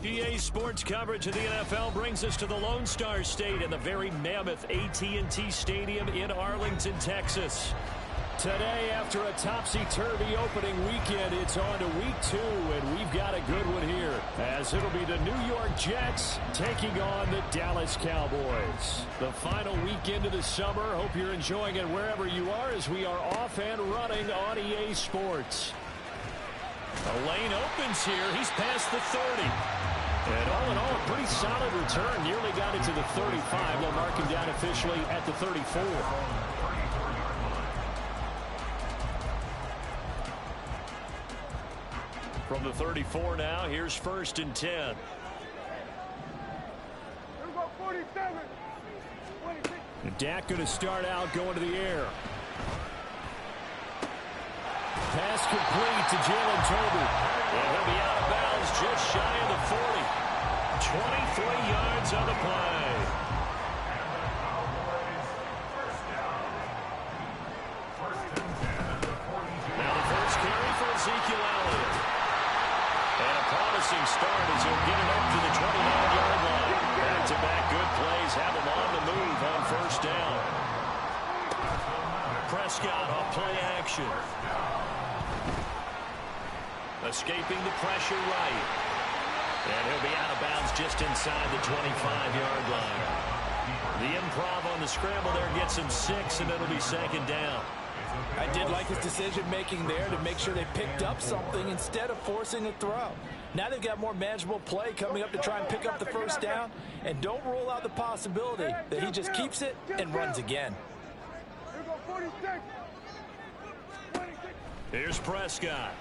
EA Sports coverage of the NFL brings us to the Lone Star State and the very mammoth AT&T Stadium in Arlington, Texas. Today, after a topsy-turvy opening weekend, it's on to week 2, and we've got a good one here, as it'll be the New York Jets taking on the Dallas Cowboys. The final weekend of the summer. Hope you're enjoying it wherever you are, as we are off and running on EA Sports. The lane opens here. He's past the 30. And all in all, a pretty solid return. Nearly got it to the 35. They'll mark him down officially at the 34. From the 34 now, here's 1st and 10. Here we go, 47. Dak going to start out going to the air. Pass complete to Jalen Tolbert. And he'll be out of bounds just shy of the 40. 23 yards on the play. Now the first carry for Ezekiel Elliott. And a promising start as he'll get it up to the 29-yard line. Back-to-back good plays have him on the move on 1st down. Prescott off play action. Escaping the pressure right. And he'll be out of bounds just inside the 25-yard line. The improv on the scramble there gets him 6, and it'll be 2nd down. I did like his decision-making there to make sure they picked up something instead of forcing a throw. Now they've got more manageable play coming up to try and pick up the 1st down, and don't rule out the possibility that he just keeps it and runs again. Here we go, 46. Here's Prescott.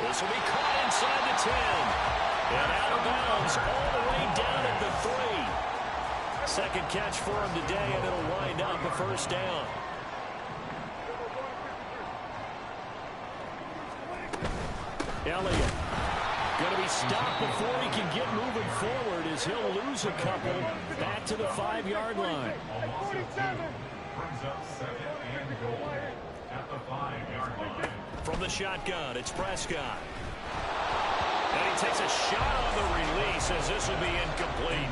This will be caught inside the 10. And out of bounds all the way down at the 3. Second catch for him today, and it'll wind up a 1st down. Elliott going to be stopped before he can get moving forward, as he'll lose a couple back to the 5-yard line. From the shotgun, it's Prescott. And he takes a shot on the release, as this will be incomplete.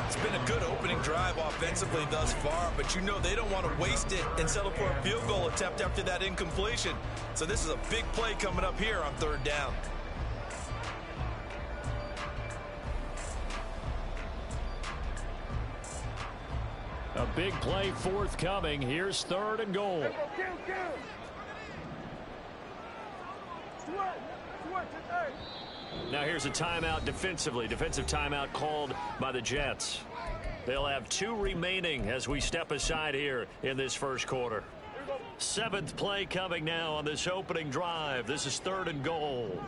It's been a good opening drive offensively thus far, but you know they don't want to waste it and settle for a field goal attempt after that incompletion. So this is a big play coming up here on 3rd down. A big play forthcoming. Here's 3rd and goal. Now here's a timeout defensively. Defensive timeout called by the Jets. They'll have 2 remaining as we step aside here in this 1st quarter. 7th play coming now on this opening drive. This is 3rd and goal.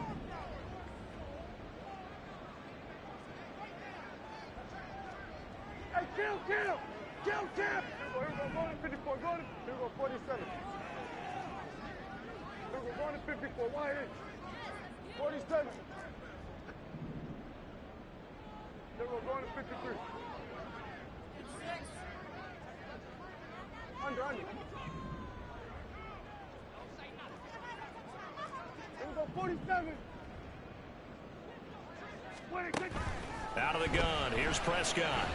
Hey, kill! Here we go, go to 54, here we go, 47. Here we go, go to 54, 47. Here we go, go to 53. Under. Here we go, 47. Out of the gun, here's Prescott.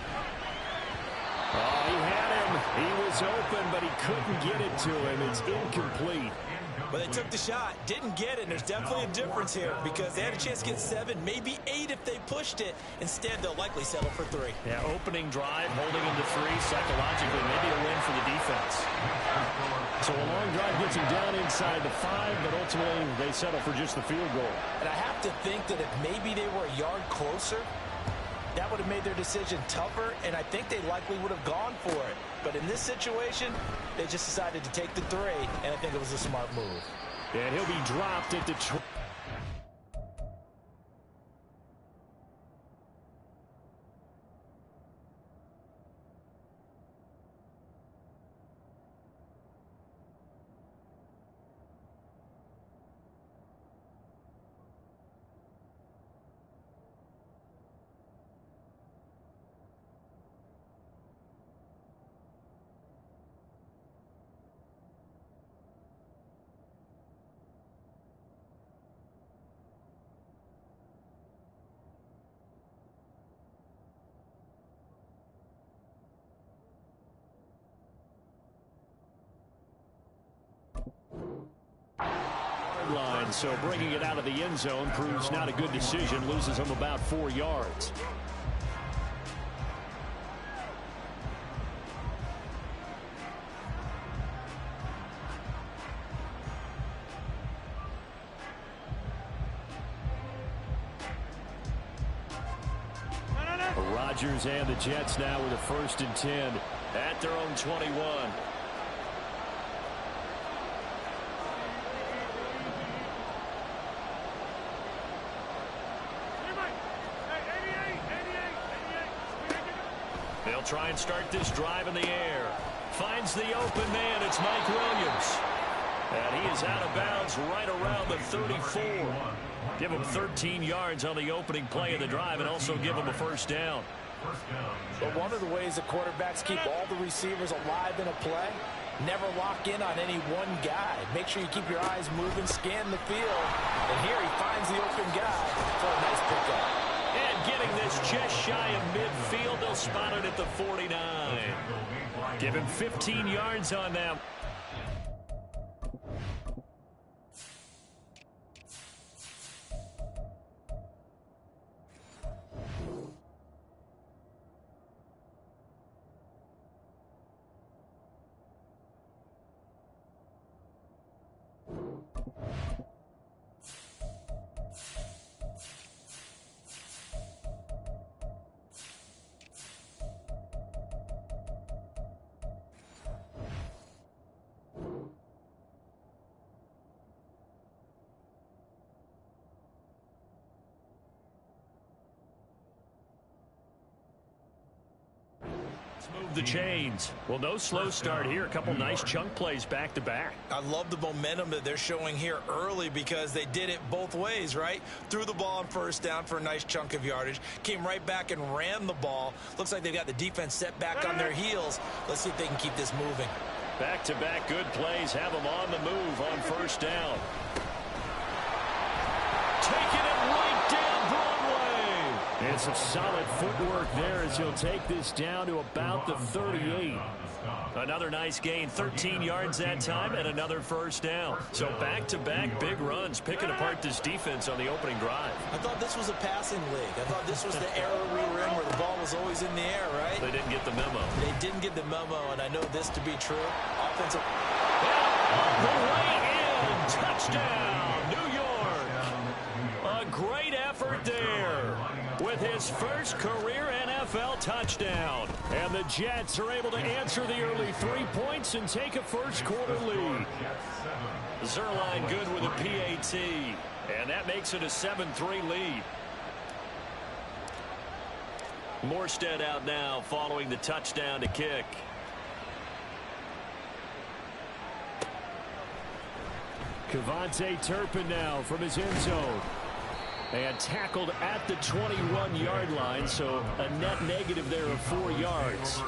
Oh, he had him. He was open, but he couldn't get it to him. It's incomplete. But they took the shot, didn't get it. There's definitely a difference here because they had a chance to get 7, maybe 8 if they pushed it. Instead, they'll likely settle for 3. Yeah, opening drive, holding him to 3. Psychologically, maybe a win for the defense. So a long drive gets him down inside the 5, but ultimately they settle for just the field goal. And I have to think that if maybe they were a yard closer, that would have made their decision tougher, and I think they likely would have gone for it. But in this situation, they just decided to take the 3, and I think it was a smart move. And he'll be dropped at the And so bringing it out of the end zone proves not a good decision. Loses him about 4 yards. Rodgers and the Jets now with a 1st and 10 at their own 21. They'll try and start this drive in the air. Finds the open man. It's Mike Williams. And he is out of bounds right around the 34. Give him 13 yards on the opening play of the drive and also give him a 1st down. But one of the ways the quarterbacks keep all the receivers alive in a play, never lock in on any one guy. Make sure you keep your eyes moving, scan the field. And here he finds the open guy for a nice pickup. And getting this just shy of midfield, they'll spot it at the 49. Give him 15 yards on that. Move the chains. Well, no slow start here. A couple nice chunk plays back to back. I love the momentum that they're showing here early because they did it both ways, right? Threw the ball on 1st down for a nice chunk of yardage. Came right back and ran the ball. Looks like they've got the defense set back on their heels. Let's see if they can keep this moving. Back-to-back good plays have them on the move on 1st down. Taking it right down Broadway. It's a solid footwork there as he'll take this down to about the 38. Another nice gain, 13 yards that time, and another 1st down. So back-to-back big runs, picking apart this defense on the opening drive. I thought this was a passing league. I thought this was the era we were in where the ball was always in the air, right? They didn't get the memo. They didn't get the memo, and I know this to be true. Offensive. The way in, touchdown, New York. A great effort there with his first career NFL touchdown. And the Jets are able to answer the early 3 points and take a first-quarter lead. Zuerlein good with a PAT, and that makes it a 7-3 lead. Morstead out now following the touchdown to kick. KaVontae Turpin now from his end zone. And tackled at the 21-yard line, so a net negative there of 4 yards.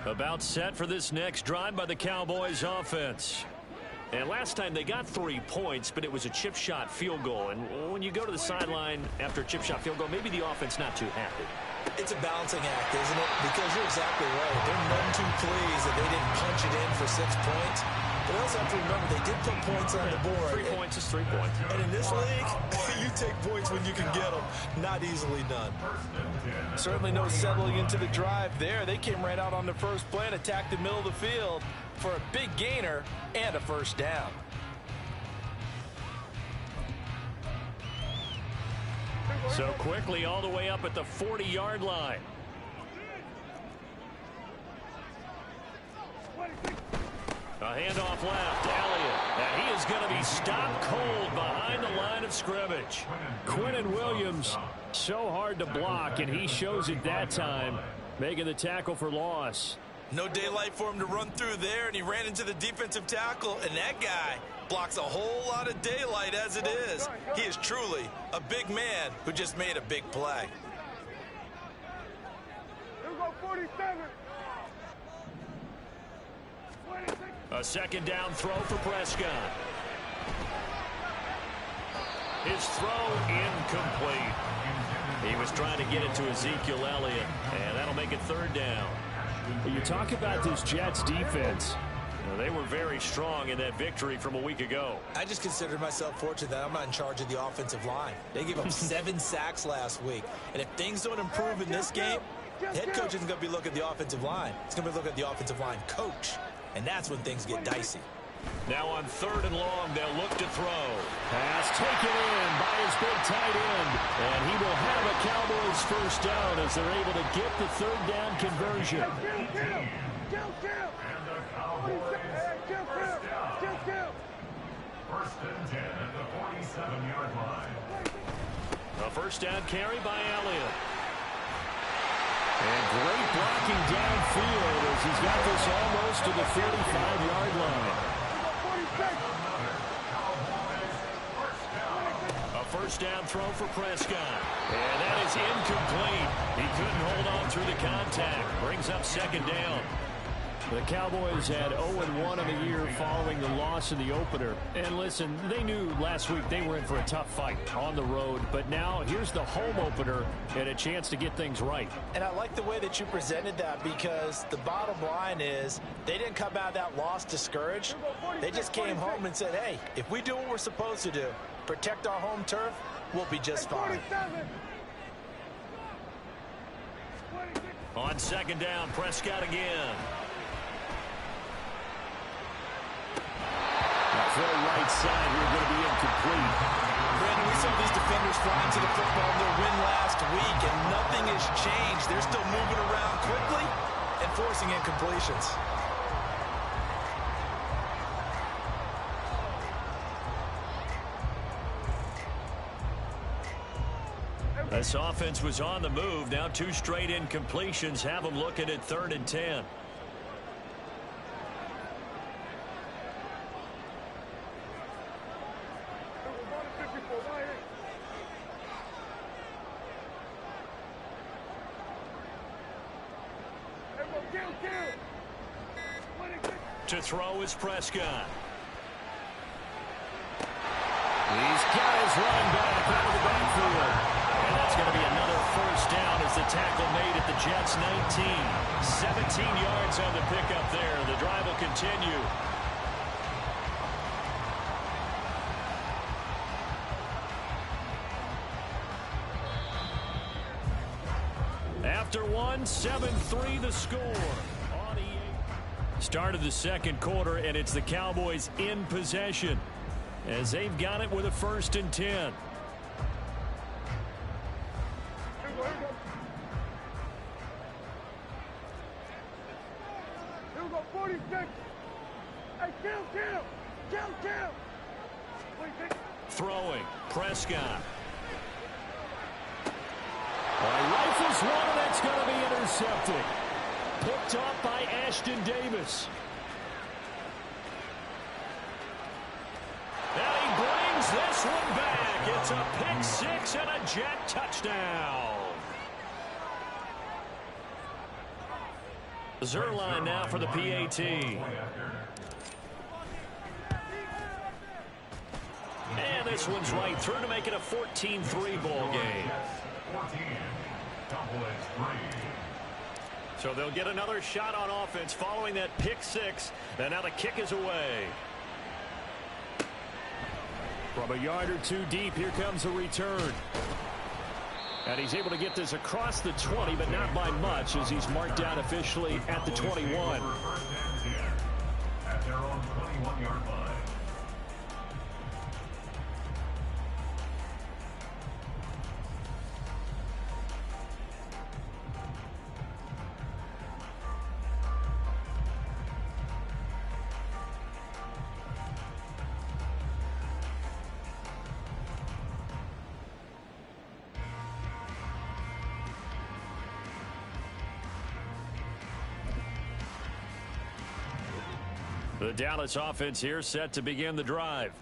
About set for this next drive by the Cowboys offense. And last time they got 3 points, but it was a chip shot field goal. And when you go to the sideline after a chip shot field goal, maybe the offense not too happy. It's a balancing act, isn't it? Because you're exactly right. They're none too pleased that they didn't punch it in for 6 points. But also have to remember, they did put points on the board. 3 points is 3 points. And in this league, you take points when you can get them. Not easily done. Certainly no settling into the drive there. They came right out on the first play and attacked the middle of the field for a big gainer and a 1st down. So quickly all the way up at the 40-yard line. A handoff left, Elliott, and he is going to be stopped cold behind the line of scrimmage. Quinnen Williams, so hard to block, and he shows it that time, making the tackle for loss. No daylight for him to run through there, and he ran into the defensive tackle, and that guy blocks a whole lot of daylight as it is. He is truly a big man who just made a big play. Here we go, 47. A second down throw for Prescott. His throw incomplete. He was trying to get it to Ezekiel Elliott, and that'll make it third down. You talk about this Jets defense. They were very strong in that victory from a week ago. I just consider myself fortunate that I'm not in charge of the offensive line. They gave up 7 sacks last week. And if things don't improve in this game, the head coach isn't going to be looking at the offensive line. He's going to be looking at the offensive line coach. And that's when things get dicey. Now on 3rd and long, they'll look to throw. Pass taken in by his big tight end. And he will have a Cowboys first down as they're able to get the third down conversion. First and 10 at the 47-yard line. A first down carry by Elliott. And great blocking downfield as he's got this almost to the 35-yard line. A first down throw for Prescott. And that is incomplete. He couldn't hold on through the contact. Brings up second down. The Cowboys had 0-1 in the year following the loss in the opener. And listen, they knew last week they were in for a tough fight on the road. But now here's the home opener and a chance to get things right. And I like the way that you presented that, because the bottom line is they didn't come out of that loss discouraged. They just came home and said, hey, if we do what we're supposed to do, protect our home turf, we'll be just fine. On second down, Prescott again. Throw right side here, going to be incomplete. Brandon, we saw these defenders flying to the football in their win last week, and nothing has changed. They're still moving around quickly and forcing incompletions. This offense was on the move. Now 2 straight incompletions have them looking at 3rd and 10. To throw is Prescott. He's got his running back out of the backfield. And that's going to be another first down as the tackle made at the Jets' 19. 17 yards on the pickup there. The drive will continue. After one, 7-3 the score. Start of the second quarter, and it's the Cowboys in possession as they've got it with a 1st and 10. Throwing, Prescott. Rifles one, and that's going to be intercepted. Picked up by Ashton Davis. And he brings this one back. It's a pick 6 and a Jet touchdown. Zuerlein now for the PAT. And this one's right through to make it a 14-3 ball game. 14, Cowboys 3. So they'll get another shot on offense following that pick 6. And now the kick is away. From a yard or 2 deep, here comes a return. And he's able to get this across the 20, but not by much, as he's marked down officially at the 21. At their own 21-yard line. The Dallas offense here set to begin the drive.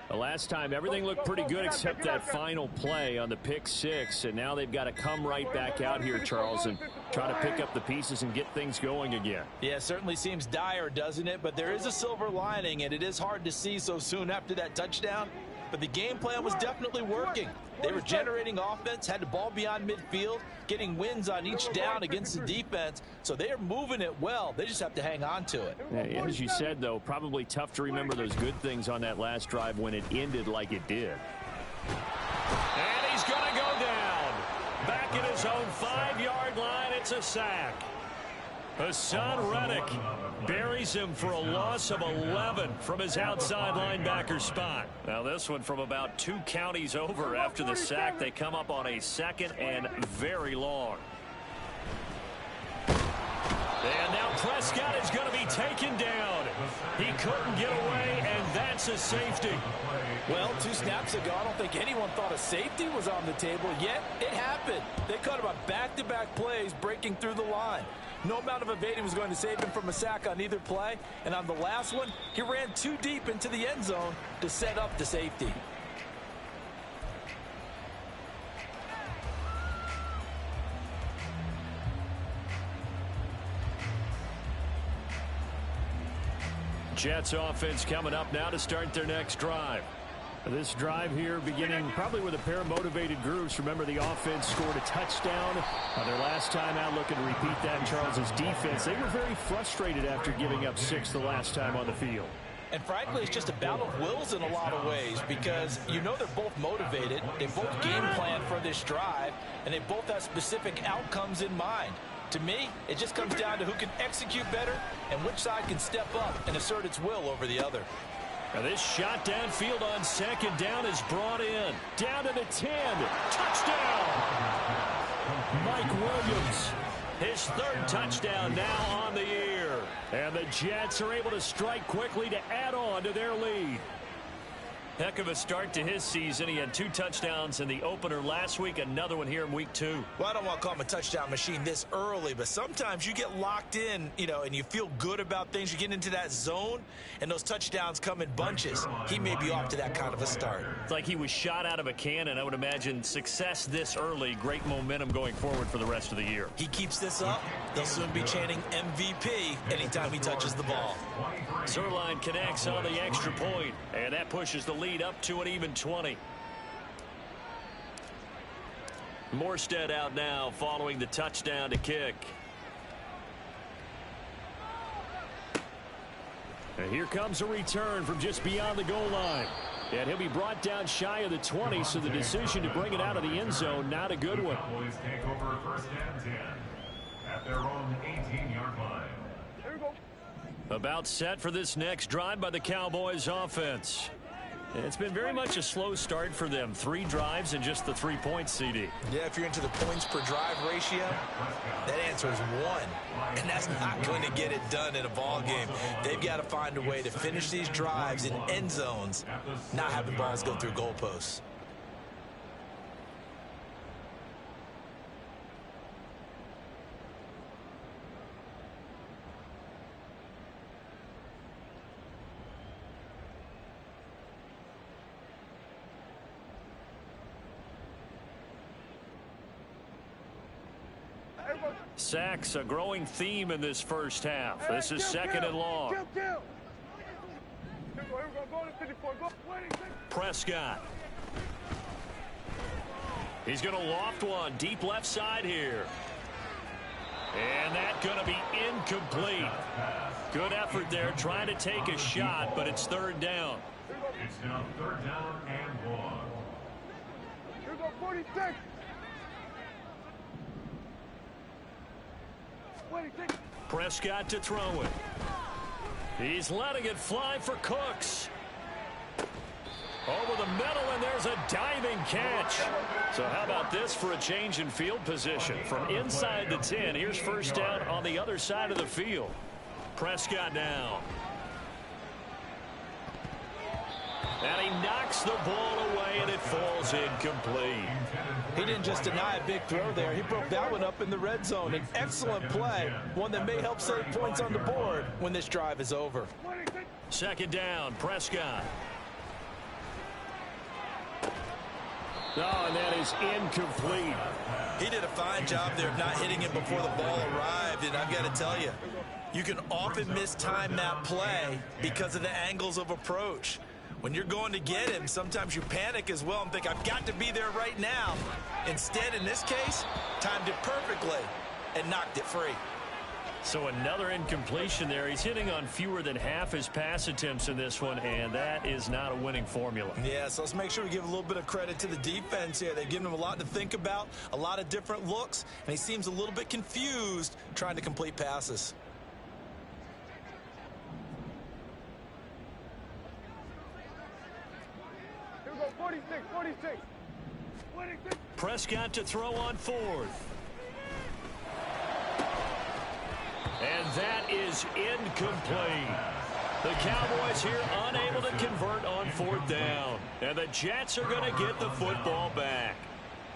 The last time, everything looked pretty good except that final play on the pick six. And now they've got to come right back out here, Charles, and try to pick up the pieces and get things going again. Yeah, it certainly seems dire, doesn't it? But there is a silver lining, and it is hard to see so soon after that touchdown. But the game plan was definitely working. They were generating offense, had the ball beyond midfield, getting wins on each down against the defense. So they are moving it well. They just have to hang on to it. Yeah, as you said, though, probably tough to remember those good things on that last drive when it ended like it did. And he's going to go down. Back at his own 5-yard line, it's a sack. Hassan Reddick buries him for a loss of 11 from his outside linebacker spot. Now this one from about 2 counties over after the sack. They come up on a 2nd and very long. And now Prescott is going to be taken down. He couldn't get away, and that's a safety. Well, 2 snaps ago, I don't think anyone thought a safety was on the table, yet it happened. They caught about back-to-back plays breaking through the line. No amount of evading was going to save him from a sack on either play, and on the last one, he ran too deep into the end zone to set up the safety. Jets offense coming up now to start their next drive. This drive here beginning probably with a pair of motivated groups. Remember, the offense scored a touchdown their last time out, looking to repeat that in Charles's defense. They were very frustrated after giving up 6 the last time on the field. And frankly, it's just a battle of wills in a lot of ways because you know they're both motivated. They both game plan for this drive, and they both have specific outcomes in mind. To me, it just comes down to who can execute better and which side can step up and assert its will over the other. Now this shot downfield on 2nd down is brought in. Down to the 10. Touchdown! Mike Williams. His 3rd touchdown now on the year. And the Jets are able to strike quickly to add on to their lead. Heck of a start to his season. He had 2 touchdowns in the opener last week, another one here in week 2. Well, I don't want to call him a touchdown machine this early, but sometimes you get locked in, and you feel good about things. You get into that zone, and those touchdowns come in bunches. He may be off to that kind of a start. It's like he was shot out of a cannon. I would imagine success this early, great momentum going forward for the rest of the year. He keeps this up, they'll soon be chanting MVP anytime he touches the ball. Zuerlein connects on the extra point, and that pushes the lead up to an even 20. Morstead out now following the touchdown to kick. And here comes a return from just beyond the goal line. And he'll be brought down shy of the 20, so the decision to bring it out of the end zone, not a good one. Cowboys take over 1st and 10 at their own 18-yard line. About set for this next drive by the Cowboys offense. It's been very much a slow start for them. 3 drives and just the 3 points, CD. Yeah, if you're into the points per drive ratio, that answer is 1. And that's not going to get it done in a ball game. They've got to find a way to finish these drives in end zones, not having balls go through goalposts. Sacks, a growing theme in this first half. This is 2nd and long. Prescott. He's going to loft one deep left side here. And that's going to be incomplete. Good effort there trying to take a shot, but it's 3rd down. It's now 3rd down and 1. Here go 46. 26. Prescott to throw it. He's letting it fly for Cooks. Over the middle, and there's a diving catch. So how about this for a change in field position? From inside the 10, here's 1st down on the other side of the field. Prescott now. And he knocks the ball away, and it falls incomplete. He didn't just deny a big throw there. He broke that one up in the red zone. An excellent play, one that may help save points on the board when this drive is over. 2nd down, Prescott. Oh, and that is incomplete. He did a fine job there of not hitting him before the ball arrived, and I've got to tell you, you can often mistime that play because of the angles of approach. When you're going to get him, sometimes you panic as well and think, I've got to be there right now. Instead, in this case, timed it perfectly and knocked it free. So another incompletion there. He's hitting on fewer than half his pass attempts in this one, and that is not a winning formula. Yeah, so let's make sure we give a little bit of credit to the defense here. They've given him a lot to think about, a lot of different looks, and he seems a little bit confused trying to complete passes. Here we go, 46, 46. 46. Prescott to throw on fourth. And that is incomplete. The Cowboys here unable to convert on fourth down. And the Jets are going to get the football back.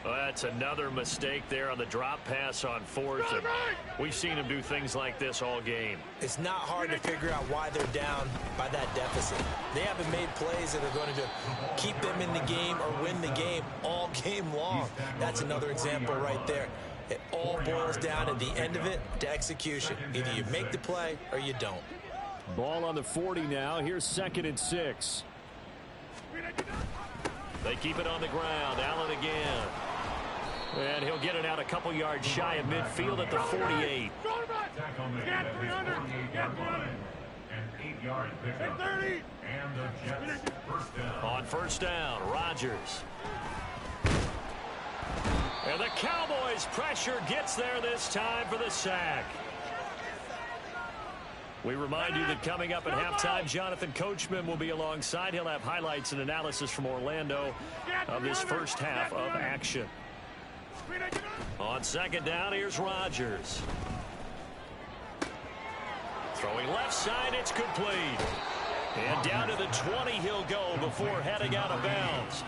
Well, that's another mistake there on the drop pass on fourth. And we've seen him do things like this all game. It's not hard to figure out why they're down by that deficit. They haven't made plays that are going to keep them in the game or win the game all game long. That's another example right there. It all boils down at the end of it to execution. Either you make the play or you don't. Ball on the 40 now. Here's 2nd and 6. They keep it on the ground. Allen again. And he'll get it out a couple yards shy of midfield at the 48. Get 300. Get 300. An 8-yard pickup. 30. And the Jets first down. On first down, Rodgers. And the Cowboys' pressure gets there this time for the sack. We remind you that coming up at halftime, Jonathan Coachman will be alongside. He'll have highlights and analysis from Orlando of this first half of action. On 2nd down, here's Rodgers. Throwing left side, it's complete. And down to the 20 he'll go before heading out of bounds.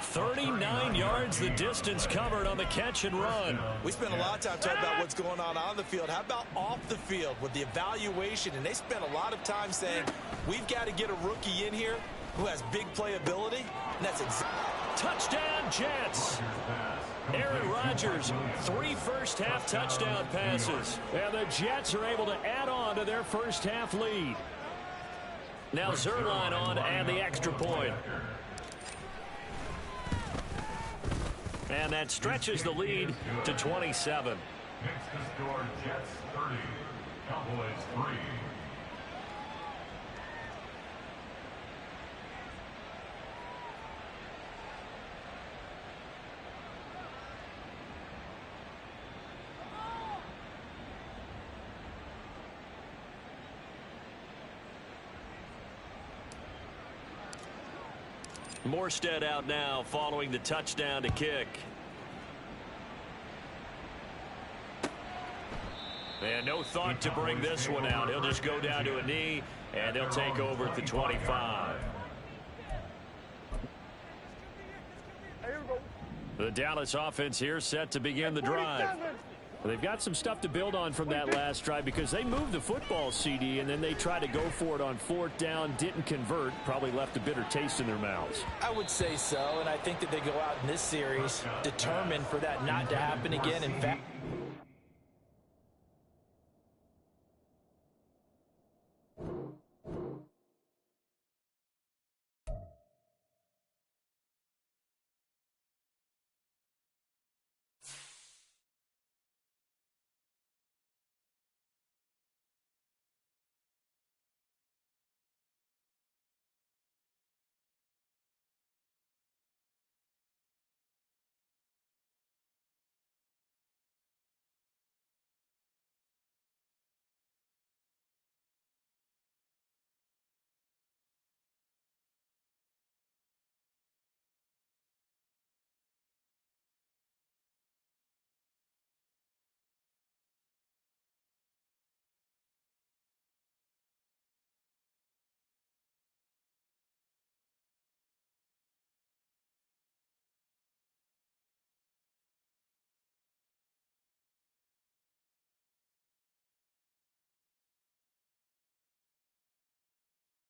39 yards the distance covered on the catch and run. We spent a lot of time talking about what's going on the field. How about off the field with the evaluation? And they spent a lot of time saying, we've got to get a rookie in here who has big playability. And that's touchdown Jets. Aaron Rodgers, 3 first-half touchdown passes. And the Jets are able to add on to their first-half lead. Now Zuerlein on and the extra point. And that stretches the lead to 27. Next to score, Jets 30, Cowboys 3. Morstead out now following the touchdown to kick. And no thought to bring this one out. He'll just go down to a knee, and they'll take over at the 25. The Dallas offense here set to begin the drive. They've got some stuff to build on from that last drive because they moved the football, CD, and then they tried to go for it on 4th down, didn't convert, probably left a bitter taste in their mouths. I would say so, and I think that they go out in this series determined for that not to happen again. In fact,